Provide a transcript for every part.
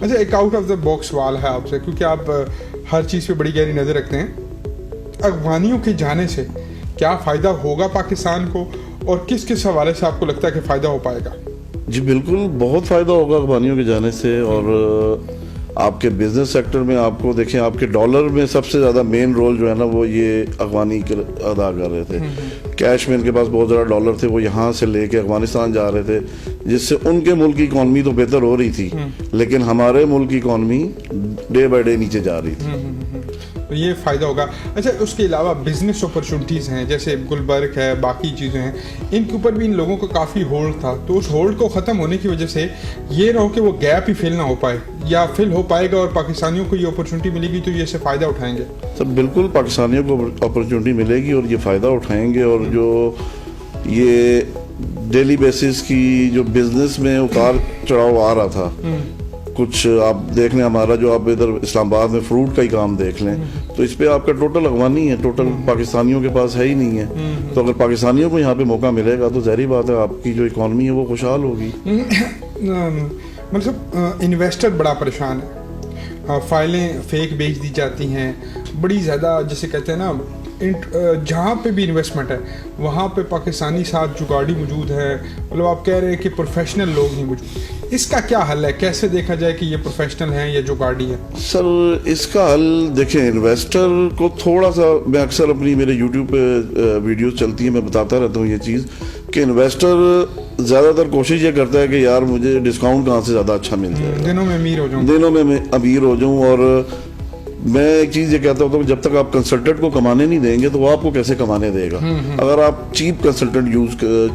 اچھا ایک out of the box سوال ہے آپ سے, کیونکہ آپ ہر چیز پہ بڑی گہری نظر رکھتے ہیں. افغانیوں کے جانے سے کیا فائدہ ہوگا پاکستان کو, اور کس کس حوالے سے آپ کو لگتا ہے کہ فائدہ ہو پائے گا؟ جی بالکل بہت فائدہ ہوگا افغانیوں کے جانے سے. اور آپ کے بزنس سیکٹر میں آپ کو دیکھیں, آپ کے ڈالر میں سب سے زیادہ مین رول جو ہے نا وہ یہ افغانی ادا کر رہے تھے. کیش میں ان کے پاس بہت زیادہ ڈالر تھے, وہ یہاں سے لے کے افغانستان جا رہے تھے, جس سے ان کے ملک کی اکانومی تو بہتر ہو رہی تھی, لیکن ہمارے ملک کی اکانومی ڈے بائی ڈے نیچے جا رہی تھی. تو یہ فائدہ ہوگا. اچھا اس کے علاوہ بزنس اپرچونٹیز ہیں, جیسے گلبرگ ہے, باقی چیزیں ہیں, ان کے اوپر بھی ان لوگوں کا کافی ہولڈ تھا. تو اس ہولڈ کو ختم ہونے کی وجہ سے یہ نہ ہو کہ وہ گیپ ہی فل نہ ہو پائے, یا فل ہو پائے گا اور پاکستانیوں کو یہ اپرچونٹی ملے گی تو یہ سے فائدہ اٹھائیں گے. سر بالکل پاکستانیوں کو اپرچونٹی ملے گی اور یہ فائدہ اٹھائیں گے. اور جو یہ ڈیلی بیسس کی جو بزنس میں اتار چڑھاؤ آ رہا تھا, کچھ آپ دیکھ لیں, ہمارا جو آپ ادھر اسلام آباد میں فروٹ کا ہی کام دیکھ لیں, تو اس پہ آپ کا ٹوٹل افغانی ہے, ٹوٹل پاکستانیوں کے پاس ہے ہی نہیں ہے. تو اگر پاکستانیوں کو یہاں پہ موقع ملے گا تو ظاہری بات ہے آپ کی جو اکانومی ہے وہ خوشحال ہوگی. مطلب انویسٹر بڑا پریشان ہے, فائلیں فیک بیچ دی جاتی ہیں بڑی زیادہ, جسے کہتے ہیں نا جہاں پہ بھی انویسٹمنٹ ہے وہاں پہ پاکستانی ساتھ جگاڑی موجود ہے. مطلب آپ کہہ رہے ہیں کہ پروفیشنل لوگ نہیں موجود. اس کا کیا حل ہے, کیسے دیکھا جائے کہ یہ پروفیشنل ہیں یا جگاڑی ہے؟ سر اس کا حل دیکھیں, انویسٹر کو تھوڑا سا, میں اکثر اپنی میرے یوٹیوب پہ ویڈیوز چلتی ہیں, میں بتاتا رہتا ہوں یہ چیز کہ انویسٹر زیادہ تر کوشش یہ کرتا ہے کہ یار مجھے ڈسکاؤنٹ کہاں سے زیادہ اچھا مل جائے, دنوں میں امیر ہو جاؤں, دنوں میں میں امیر ہو جاؤں. اور میں ایک چیز یہ کہتا ہوں کہ جب تک آپ کنسلٹنٹ کو کمانے نہیں دیں گے تو وہ آپ کو کیسے کمانے دے گا. اگر آپ چیپ کنسلٹنٹ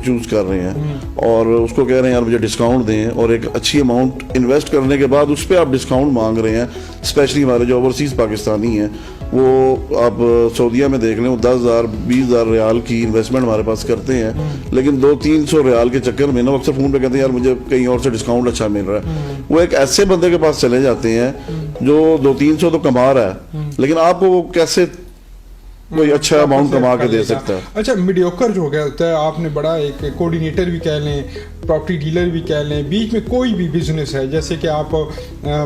چوز کر رہے ہیں اور اس کو کہہ رہے ہیں یار مجھے ڈسکاؤنٹ دیں, اور ایک اچھی اماؤنٹ انویسٹ کرنے کے بعد اس پہ آپ ڈسکاؤنٹ مانگ رہے ہیں, اسپیشلی ہمارے جو اوورسیز پاکستانی ہیں, وہ آپ سعودیہ میں دیکھ لیں, وہ 10,000 20,000 ریال کی انویسٹمنٹ ہمارے پاس کرتے ہیں, لیکن 200-300 ریال کے چکر میں نا اکثر فون پہ کہتے ہیں یار مجھے کہیں اور سے ڈسکاؤنٹ اچھا مل رہا ہے. وہ ایک ایسے بندے کے پاس چلے جاتے ہیں جو 200-300 تو کما رہا ہے, لیکن آپ کو وہ کیسے کوئی اچھا اماؤنٹ کما کے دے سکتا ہے. اچھا میڈیوکر جو ہو گیا ہوتا ہے, آپ نے بڑا ایک کوآرڈینیٹر بھی کہہ لیں, پراپرٹی ڈیلر بھی کہہ لیں, بیچ میں کوئی بھی بزنس ہے, جیسے کہ آپ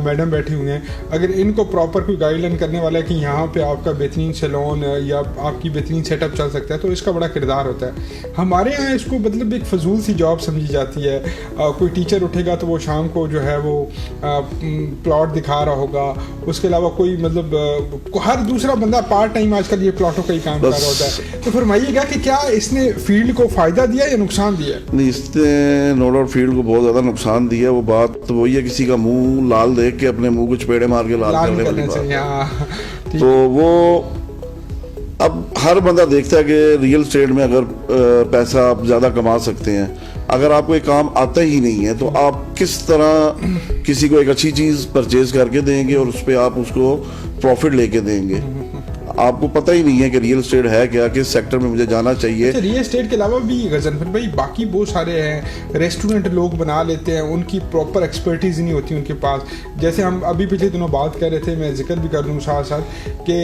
میڈم بیٹھے ہوئے ہیں, اگر ان کو پراپر کوئی گائیڈ لائن کرنے والا ہے کہ یہاں پہ آپ کا بہترین سیلون یا آپ کی بہترین سیٹ اپ چل سکتا ہے, تو اس کا بڑا کردار ہوتا ہے. ہمارے یہاں اس کو مطلب ایک فضول سی جاب سمجھی جاتی ہے. کوئی ٹیچر اٹھے گا تو وہ شام کو جو ہے وہ پلاٹ دکھا رہا ہوگا, اس کے علاوہ کوئی مطلب ہر دوسرا بندہ پارٹ ٹائم آج کل یہ پلاٹوں کا ہی کام کر رہا ہوتا ہے. تو فرمائیے گا کہ کیا اس نے فیلڈ کو فائدہ دیا یا نقصان دیا؟ نہیں, اس نے نو ڈاؤٹ فیلڈ کو بہت زیادہ نقصان دیا. وہ بات وہی ہے, کسی کا منہ لال دیکھ کے اپنے منہ کو چپیڑے مار کے لال کرنے والی بات. تو وہ اب ہر بندہ دیکھتا ہے کہ ریئل اسٹیٹ میں اگر پیسہ آپ زیادہ کما سکتے ہیں, اگر آپ کو ایک کام آتا ہی نہیں ہے تو آپ کس طرح کسی کو ایک اچھی چیز پرچیز کر کے دیں گے اور اس پہ آپ اس کو پروفٹ لے کے دیں گے. آپ کو پتہ ہی نہیں ہے کہ ریئل اسٹیٹ ہے کیا, کس سیکٹر میں مجھے جانا چاہیے. ریئل اسٹیٹ کے علاوہ بھی غضنفر بھائی باقی بہت سارے ہیں, ریسٹورنٹ لوگ بنا لیتے ہیں, ان کی پراپر ایکسپرٹیز نہیں ہوتی ان کے پاس. جیسے ہم ابھی پچھلے دنوں بات کر رہے تھے, میں ذکر بھی کر دوں ساتھ ساتھ کہ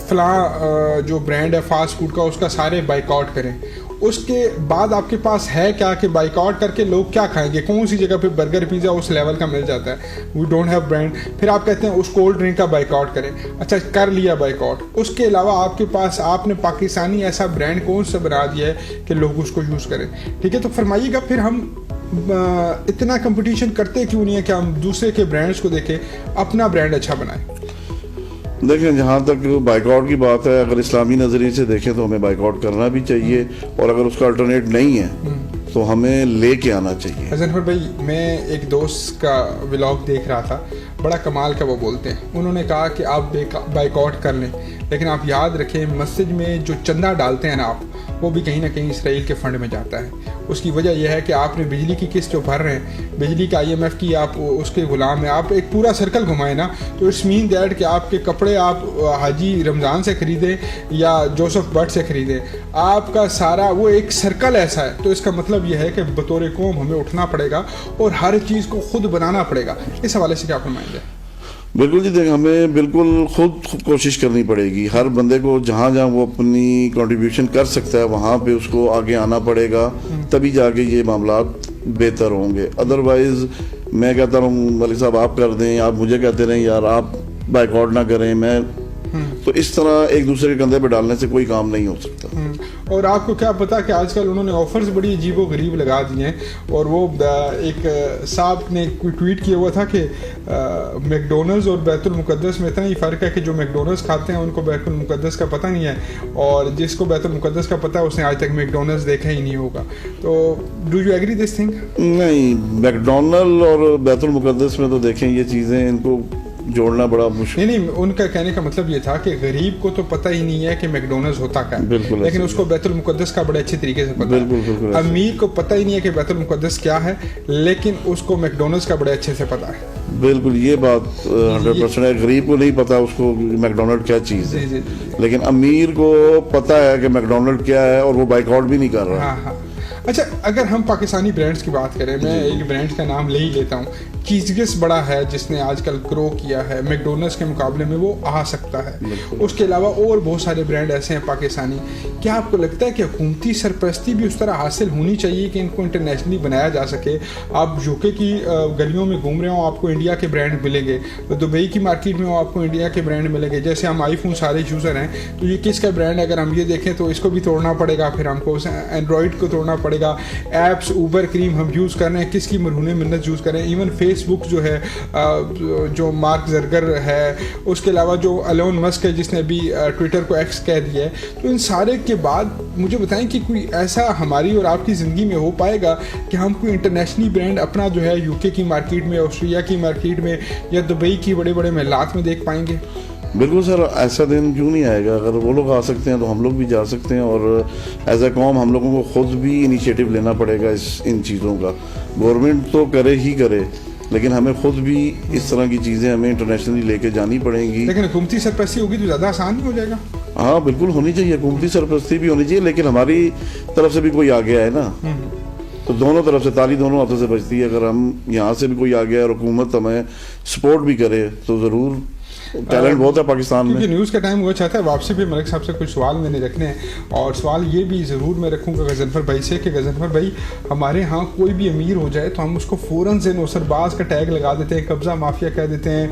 فلاں جو برانڈ ہے فاسٹ فوڈ کا, اس کا سارے بائیکاٹ کریں. اس کے بعد آپ کے پاس ہے کیا کہ بائیکاٹ کر کے لوگ کیا کھائیں گے, کون سی جگہ پہ برگر پیزا اس لیول کا مل جاتا ہے, وی ڈونٹ ہیو برانڈ. پھر آپ کہتے ہیں اس کولڈ ڈرنک کا بائیکاٹ کریں. اچھا کر لیا بائیکاٹ, اس کے علاوہ آپ کے پاس آپ نے پاکستانی ایسا برانڈ کون سا بنا دیا ہے کہ لوگ اس کو یوز کریں. ٹھیک ہے, تو فرمائیے گا پھر ہم اتنا کمپٹیشن کرتے کیوں نہیں ہے کہ ہم دوسرے کے برانڈز کو دیکھیں, اپنا برانڈ اچھا بنائیں. دیکھیں جہاں تک بائیکاٹ کی بات ہے, اگر اسلامی نظریے سے دیکھیں تو ہمیں بائیکاٹ کرنا بھی چاہیے, اور اگر اس کا الٹرنیٹ نہیں ہے تو ہمیں لے کے آنا چاہیے. حسن بھائی, میں ایک دوست کا ولاگ دیکھ رہا تھا, بڑا کمال کا وہ بولتے ہیں. انہوں نے کہا کہ آپ بائیکاٹ کر لیں, لیکن آپ یاد رکھیں مسجد میں جو چندہ ڈالتے ہیں نا آپ, وہ بھی کہیں نہ کہیں اسرائیل کے فنڈ میں جاتا ہے. اس کی وجہ یہ ہے کہ آپ نے بجلی کی قسط جو بھر رہے ہیں, بجلی کا IMF کی آپ اس کے غلام ہیں. آپ ایک پورا سرکل گھمائیں نا, تو اٹس مین دیٹ کہ آپ کے کپڑے آپ حاجی رمضان سے خریدیں یا جوسف بٹ سے خریدیں, آپ کا سارا وہ ایک سرکل ایسا ہے. تو اس کا مطلب یہ ہے کہ بطور قوم ہمیں اٹھنا پڑے گا اور ہر چیز کو خود بنانا پڑے گا. اس حوالے سے کیا فرمائیں گے؟ بالکل جی, دیکھیں ہمیں بالکل خود کوشش کرنی پڑے گی. ہر بندے کو جہاں جہاں وہ اپنی کنٹریبیوشن کر سکتا ہے وہاں پہ اس کو آگے آنا پڑے گا, تبھی جا کے یہ معاملات بہتر ہوں گے. ادروائز میں کہتا ہوں ملک صاحب آپ کر دیں, آپ مجھے کہتے رہیں یار آپ بائیکاٹ نہ کریں, میں تو اس طرح ایک دوسرے کے کندھے پہ ڈالنے سے کوئی کام نہیں ہو سکتا. اور آپ کو کیا پتا کہ آج کل انہوں نے آفرز بڑی عجیب و غریب لگا دیے ہیں, اور وہ ایک صاحب نے کوئی ٹویٹ کیا ہوا تھا کہ میک ڈونلڈز اور بیت المقدس میں اتنا ہی فرق ہے کہ جو میک ڈونلڈز کھاتے ہیں ان کو بیت المقدس کا پتہ نہیں ہے, اور جس کو بیت المقدس کا پتہ ہے اس نے آج تک میک ڈونلڈز دیکھا ہی نہیں ہوگا. تو do you agree this thing? نہیں, میک ڈونلڈ اور بیت المقدس میں تو دیکھیں یہ چیزیں ان کو جوڑنا بڑا مشکل. نہیں, ان کا کہنے کا مطلب یہ تھا کہ غریب کو تو پتہ ہی نہیں ہے کہ میک ڈونلڈز ہوتا کیا ہے, لیکن اس کو بیت المقدس کا بڑے اچھے طریقے سے پتہ ہے. امیر کو پتہ ہی نہیں ہے کہ بیت المقدس کیا ہے, لیکن اس کو میک ڈونلڈز کا بڑے اچھے سے پتہ ہے. بالکل, یہ بات 100% ہے. غریب کو نہیں پتا اس کو میک ڈونلڈ کیا چیز ہے, لیکن امیر کو پتا ہے کہ میک ڈونلڈ کیا ہے اور وہ بائیکاٹ بھی نہیں کر رہا. اچھا, اگر ہم پاکستانی برانڈز کی بات کریں, میں ایک برانڈ کا نام لے ہی لیتا ہوں, چیزگس بڑا ہے جس نے آج کل گرو کیا ہے, میک ڈونلڈز کے مقابلے میں وہ آ سکتا ہے. اس کے علاوہ اور بہت سارے برانڈ ایسے ہیں پاکستانی. کیا آپ کو لگتا ہے کہ حکومتی سرپرستی بھی اس طرح حاصل ہونی چاہیے کہ ان کو انٹرنیشنلی بنایا جا سکے؟ آپ یو کے کی گلیوں میں گھوم رہے ہوں, آپ کو انڈیا کے برانڈ ملیں گے, دبئی کی مارکیٹ میں ہوں آپ کو انڈیا کے برانڈ ملیں گے. جیسے ہم آئی فون سارے یوزر ہیں, تو یہ کس کا برانڈ ہے؟ اگر ہم یہ دیکھیں تو اس کو بھی توڑنا پڑے گا, پھر ہم کو اینڈرائڈ کو توڑنا پڑے گا. ایپس اوبر کریم ہم یوز کر رہے ہیں, کس کی مرہون منت یوز کر رہے ہیں. ایون فیس بک جو ہے, جو مارک زرگر ہے, اس کے علاوہ جو ایلون مسک ہے جس نے ابھی ٹویٹر کو ایکس کہہ دیا ہے. تو ان سارے کے بعد مجھے بتائیں کہ کوئی ایسا ہماری اور آپ کی زندگی میں ہو پائے گا کہ ہم کوئی انٹرنیشنلی برانڈ اپنا جو ہے یو کے کی مارکیٹ میں, آسٹریلیا کی مارکیٹ میں, یا دبئی کی بڑے بڑے محلات میں دیکھ پائیں گے؟ بالکل سر, ایسا دن کیوں نہیں آئے گا. اگر وہ لوگ آ سکتے ہیں تو ہم لوگ بھی جا سکتے ہیں, اور ایز اے قوم ہم لوگوں کو خود بھی انیشیٹو لینا پڑے گا ان چیزوں کا. گورنمنٹ تو کرے ہی کرے, لیکن ہمیں خود بھی اس طرح کی چیزیں ہمیں انٹرنیشنلی لے کے جانی پڑیں گی. لیکن حکومتی سرپرستی ہوگی تو زیادہ آسان نہیں ہو جائے گا؟ ہاں بالکل ہونی چاہیے, حکومتی سرپرستی بھی ہونی چاہیے, لیکن ہماری طرف سے بھی کوئی آ گیا ہے نا, تو دونوں طرف سے تالی دونوں ہاتھوں سے بجتی ہے. اگر ہم یہاں سے بھی کوئی آ گیا اور حکومت ہمیں سپورٹ بھی کرے تو ضرور. ٹیلنٹ بہت ہے پاکستان میں. کیونکہ نیوز کا ٹائم ہوا چاہتا ہے واپسی پہ ملک صاحب سے کچھ سوال میں نے رکھنے ہیں, اور سوال یہ بھی ضرور میں رکھوں گا غضنفر بھائی سے کہ غضنفر بھائی, ہمارے ہاں کوئی بھی امیر ہو جائے تو ہم اس کو فوراً سے نوسر باز کا ٹیگ لگا دیتے ہیں, قبضہ مافیا کہہ دیتے ہیں,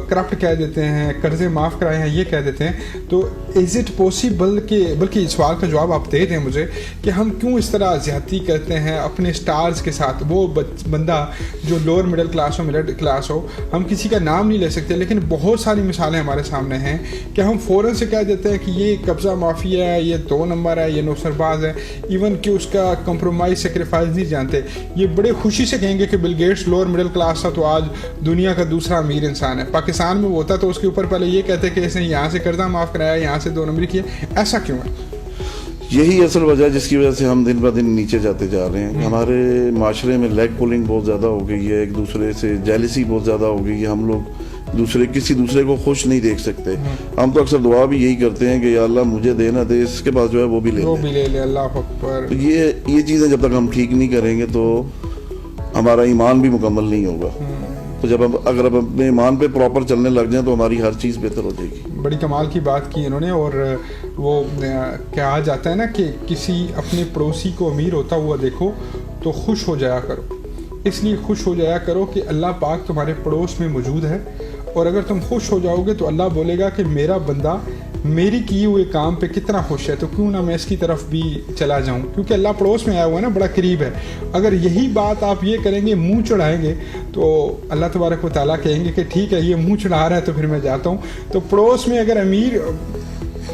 کرپٹ کہہ دیتے ہیں, قرضے معاف کرائے ہیں یہ کہہ دیتے ہیں. تو از اٹ پاسبل کہ, بلکہ اس سوال کا جواب آپ دے دیں مجھے, کہ ہم کیوں اس طرح زیادتی کرتے ہیں اپنے سٹارز کے ساتھ؟ وہ بندہ جو لوور مڈل کلاس ہو, مڈل کلاس ہو, ہم کسی کا نام نہیں لے سکتے, لیکن بہت ساری مثالیں ہمارے سامنے ہیں کہ ہم فوراً سے کہہ دیتے ہیں کہ یہ قبضہ مافیا ہے, یہ 2 نمبر ہے, یہ نوسر باز ہے, ایون کہ اس کا کمپرومائز سیکریفائز نہیں جانتے. یہ بڑے خوشی سے کہیں گے کہ Bill Gates lower middle class تھا تو آج دنیا کا دوسرا امیر انسان ہے. پاکستان میں وہ ہوتا تو اس کے اوپر پہلے یہ کہتے کہ اس نے یہاں سے قرضہ معاف کرایا, یہاں سے 2 نمبر کیے. ایسا کیوں ہے؟ یہی اصل وجہ جس کی وجہ سے ہم دن بہ دن نیچے جاتے جا رہے ہیں. ہمارے معاشرے میں لیگ پولنگ بہت زیادہ ہو گئی ہے, ایک دوسرے سے جیلسی بہت زیادہ ہو گئی ہے. ہم لوگ کسی دوسرے کو خوش نہیں دیکھ سکتے. ہم تو اکثر دعا بھی یہی کرتے ہیں کہ یا اللہ مجھے دے نہ دے, اس کے پاس جو ہے وہ بھی لے لے. اللہ اکبر. یہ چیزیں جب تک ہم ٹھیک نہیں کریں گے تو ہمارا ایمان بھی مکمل نہیں ہوگا. تو جب اگر ہم اپنے ایمان پہ پراپر چلنے لگ جائیں تو ہماری ہر چیز بہتر ہو جائے گی. بڑی کمال کی بات کی انہوں نے. اور وہ کہا جاتا ہے نا کہ کسی اپنے پڑوسی کو امیر ہوتا ہوا دیکھو تو خوش ہو جایا کرو. اس لیے خوش ہو جایا کرو کہ اللہ پاک تمہارے پڑوس میں موجود ہے, اور اگر تم خوش ہو جاؤ گے تو اللہ بولے گا کہ میرا بندہ میری کیے ہوئے کام پہ کتنا خوش ہے, تو کیوں نہ میں اس کی طرف بھی چلا جاؤں, کیونکہ اللہ پڑوس میں آیا ہوا ہے نا, بڑا قریب ہے. اگر یہی بات آپ یہ کریں گے, منہ چڑھائیں گے, تو اللہ تبارک و تعالیٰ کہیں گے کہ ٹھیک ہے یہ منہ چڑھا رہا ہے تو پھر میں جاتا ہوں. تو پڑوس میں اگر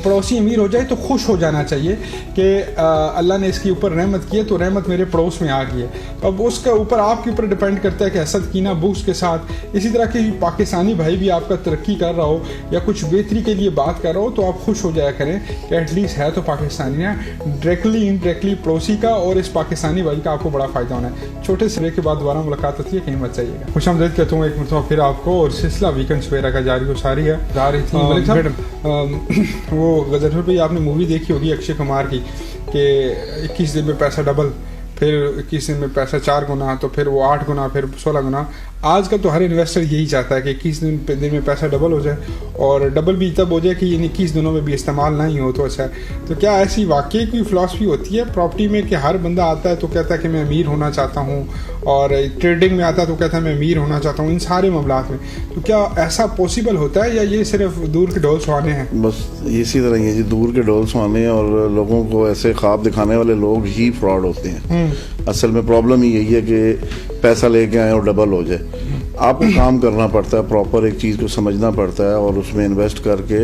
پڑوسی امیر ہو جائے تو خوش ہو جانا چاہیے کہ اللہ نے اس کے اوپر رحمت کی ہے تو رحمت میرے پڑوس میں آ گئی ہے. اب اس کا اوپر آپ کے اوپر ڈپینڈ کرتا ہے کہ حسد کینہ بغض کے ساتھ. اسی طرح کہ پاکستانی بھائی بھی آپ کا ترقی کر رہا ہو یا کچھ بہتری کے لیے بات کر رہا ہو تو آپ خوش ہو جایا کریں کہ ایٹ لیسٹ ہے تو پاکستانی ہے. ڈائریکٹلی انڈائریکٹلی پڑوسی کا اور اس پاکستانی بھائی کا آپ کو بڑا فائدہ ہونا ہے. چھوٹے سے بریک کے بعد دوبارہ ملاقات ہوتی ہے, کہیں مت جائیے گا. خوش آمدید کہتا ہوں ایک مرتبہ پھر آپ کو, اور سلسلہ ویکنڈ سویرا کا جاری و ساری ہے. جا رہی تھی وہ غضنفر بھائی, آپ نے مووی دیکھی ہوگی اکشے کمار کی کہ 21 دن میں پیسہ ڈبل, پھر 21 دن میں پیسہ 4 گنا, تو پھر وہ 8 گنا, پھر 16 گنا. آج کل تو ہر انویسٹر یہی چاہتا ہے کہ 21 دن میں پیسہ ڈبل ہو جائے, اور ڈبل بھی تب ہو جائے کہ یہ 21 دنوں میں بھی استعمال نہیں ہو تو اچھا ہے. تو کیا ایسی واقعی کوئی فلاسفی ہوتی ہے پراپرٹی میں کہ ہر بندہ آتا ہے تو کہتا ہے کہ میں امیر ہونا چاہتا ہوں, اور ٹریڈنگ میں آتا ہے تو کہتا ہے میں امیر ہونا چاہتا ہوں, ان سارے معاملات میں, تو کیا ایسا پاسبل ہوتا ہے یا یہ صرف دور کے ڈول سہانے ہیں؟ بس اسی طرح یہ دور کے ڈول سہانے اور لوگوں کو ایسے خواب دکھانے والے لوگ ہی فراڈ ہوتے ہیں. اصل میں پرابلم ہی یہی ہے کہ پیسہ لے کے آئے اور ڈبل ہو جائے. آپ کو کام کرنا پڑتا ہے, پراپر ایک چیز کو سمجھنا پڑتا ہے اور اس میں انویسٹ کر کے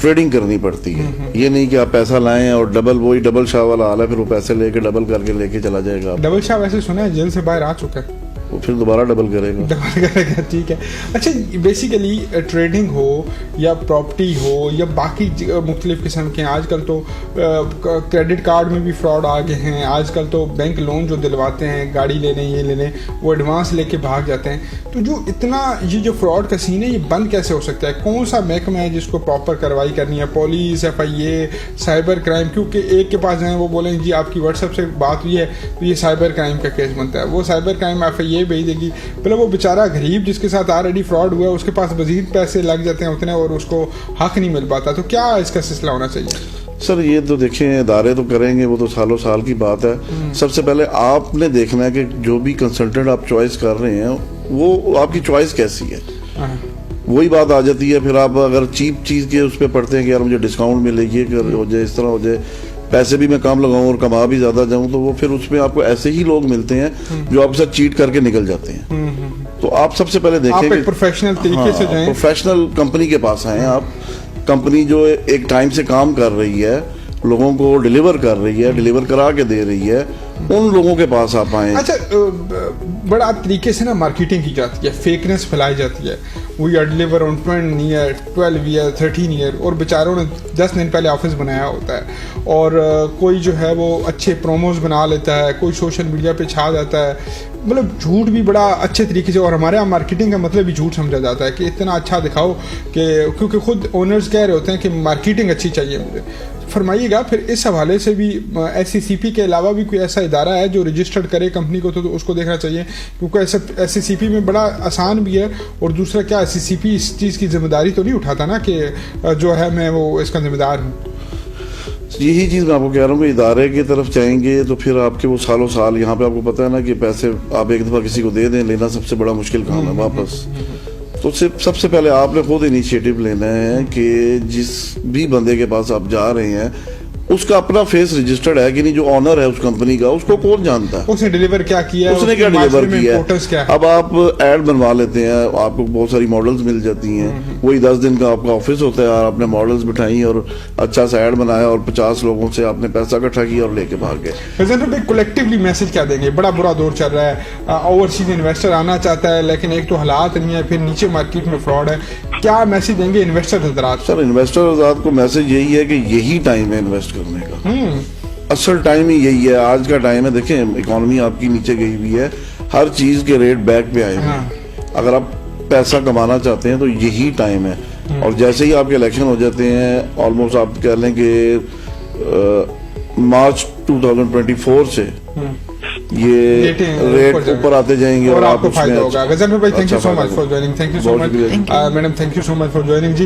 ٹریڈنگ کرنی پڑتی ہے. یہ نہیں کہ آپ پیسہ لائیں اور ڈبل, وہی ڈبل شاہ والا حال ہے, پھر وہ پیسے لے کے ڈبل کر کے لے کے چلا جائے گا. ڈبل شاہ ویسے سنا ہے جیل سے باہر آ چکا ہے, وہ پھر دوبارہ ڈبل کرے گا. ٹھیک ہے. اچھا, بیسیکلی ٹریڈنگ ہو یا پراپرٹی ہو یا باقی مختلف قسم کے, آج کل تو کریڈٹ کارڈ میں بھی فراڈ آ گئے ہیں. آج کل تو بینک لون جو دلواتے ہیں, گاڑی لینے یہ لینے, وہ ایڈوانس لے کے بھاگ جاتے ہیں. تو جو اتنا یہ جو فراڈ کا سین ہے یہ بند کیسے ہو سکتا ہے؟ کون سا محکمہ ہے جس کو پراپر کارروائی کرنی ہے؟ Police, FIA, cyber crime? کیونکہ ایک کے پاس جائیں وہ بولیں جی آپ کی واٹس ایپ سے بات ہوئی ہے تو یہ سائبر کرائم کا کیس بنتا ہے. وہ سائبر کرائم FIA بھیج دے گی, پہلے وہ بیچارہ غریب جس کے ساتھ آلریڈی فراڈ ہوا ہے اس کے پاس مزید پیسے لگ جاتے ہیں اتنے اور اس کو حق نہیں مل پاتا. تو کیا اس کا سلسلہ ہونا چاہیے؟ سر یہ تو دیکھیں, ادارے تو کریں گے, وہ تو سالوں سال کی بات ہے. سب سے پہلے آپ نے دیکھنا ہے کہ جو بھی کنسلٹنٹ آپ چوائس کر رہے ہیں وہ آپ کی چوائس کیسی ہے. وہی بات آ جاتی ہے پھر آپ اگر چیپ چیز کے اس پہ پڑھتے ہیں کہ یار مجھے ڈسکاؤنٹ ملے گی, ہو جائے اس طرح ہو جائے, پیسے بھی میں کم لگاؤں اور کما بھی زیادہ جاؤں, تو وہ پھر اس میں آپ کو ایسے ہی لوگ ملتے ہیں جو آپ کے ساتھ چیٹ کر کے نکل جاتے ہیں. تو آپ سب سے پہلے دیکھیں کہ پروفیشنل طریقے سے جائیں, پروفیشنل کمپنی کے پاس آئیں آپ. کمپنی جو ایک ٹائم سے کام کر رہی ہے, لوگوں کو ڈیلیور کر رہی ہے, ڈیلیور کرا کے دے رہی ہے, ان لوگوں کے پاس آپ آئیں. اچھا, بڑا طریقے سے نا مارکیٹنگ کی جاتی ہے, فیکنس پھیلائی جاتی ہے. We are deliver on 12 year 13 year, اور بیچاروں نے 10 دن پہلے آفس بنایا ہوتا ہے, اور کوئی جو ہے وہ اچھے پروموز بنا لیتا ہے, کوئی سوشل میڈیا پہ چھا جاتا ہے. مطلب جھوٹ بھی بڑا اچھے طریقے سے, اور ہمارے یہاں مارکیٹنگ کا مطلب بھی جھوٹ سمجھا جاتا ہے کہ اتنا اچھا دکھاؤ, کہ کیونکہ خود اونرز کہہ رہے ہوتے ہیں کہ مارکیٹنگ اچھی چاہیے مجھے. فرمائیے گا پھر اس حوالے سے بھی SCCP کے علاوہ بھی کوئی ایسا ادارہ ہے جو رجسٹرڈ کرے کمپنی کو, تو اس کو دیکھنا چاہیے, کیونکہ SCCP میں بڑا آسان بھی ہے. اور دوسرا کیا SCCP اس چیز کی ذمہ داری تو نہیں اٹھاتا نا کہ جو ہے میں وہ اس کا ذمہ دار ہوں؟ یہی چیز میں آپ کو کہہ رہا ہوں کہ ادارے کی طرف جائیں گے تو پھر آپ کے وہ سالوں سال, یہاں پہ آپ کو پتہ ہے نا کہ پیسے آپ ایک دفعہ کسی کو دے دیں, لینا سب سے بڑا مشکل کام ہے واپس. تو سب سے پہلے آپ نے خود انیشیٹو لینا ہے کہ جس بھی بندے کے پاس آپ جا رہے ہیں اس کا اپنا فیس رجسٹرڈ ہے کہ نہیں, جو آنر ہے اس کمپنی کا, اس کو کون جانتا ہے, اس نے ڈیلیور کیا کیا ہے, اس نے کیا ڈیلیور کیا ہے. اب آپ ایڈ بنوا لیتے ہیں, آپ کو بہت ساری ماڈلز مل جاتی ہیں, وہی 10 دن کا آپ کا آفس ہوتا ہے, اور آپ نے ماڈلز بٹھائی اور اچھا سا ایڈ بنایا اور 50 لوگوں سے آپ نے پیسہ اکٹھا کیا اور لے کے بھاگ گئے. کلیکٹیولی میسج کیا دیں گے؟ بڑا برا دور چل رہا ہے, اوورسیز انویسٹر آنا چاہتا ہے لیکن ایک تو حالات نہیں ہے, پھر نیچے مارکیٹ میں فراڈ ہے. کیا میسج دیں گے انویسٹر حضرات؟ سر انویسٹر حضرات کو میسج یہی ہے کہ یہی ٹائم ہے انویسٹ کرنے کا, اصل ٹائم ہی یہی ہے. آج کا ٹائم ہے, دیکھیں اکانومی آپ کی نیچے گئی ہوئی ہے, ہر چیز کے ریٹ بیک پہ آئے ہیں. اگر آپ پیسہ کمانا چاہتے ہیں تو یہی ٹائم ہے. اور جیسے ہی آپ کے الیکشن ہو جاتے ہیں, آلموسٹ آپ کہہ لیں کہ مارچ 2024 سے یہ ریٹ اوپر آتے جائیں گے اور آپ کو فائدہ ہوگا. غزنفر بھائی, thank you so much for joining. Thank you so much madam, thank you so much for joining. G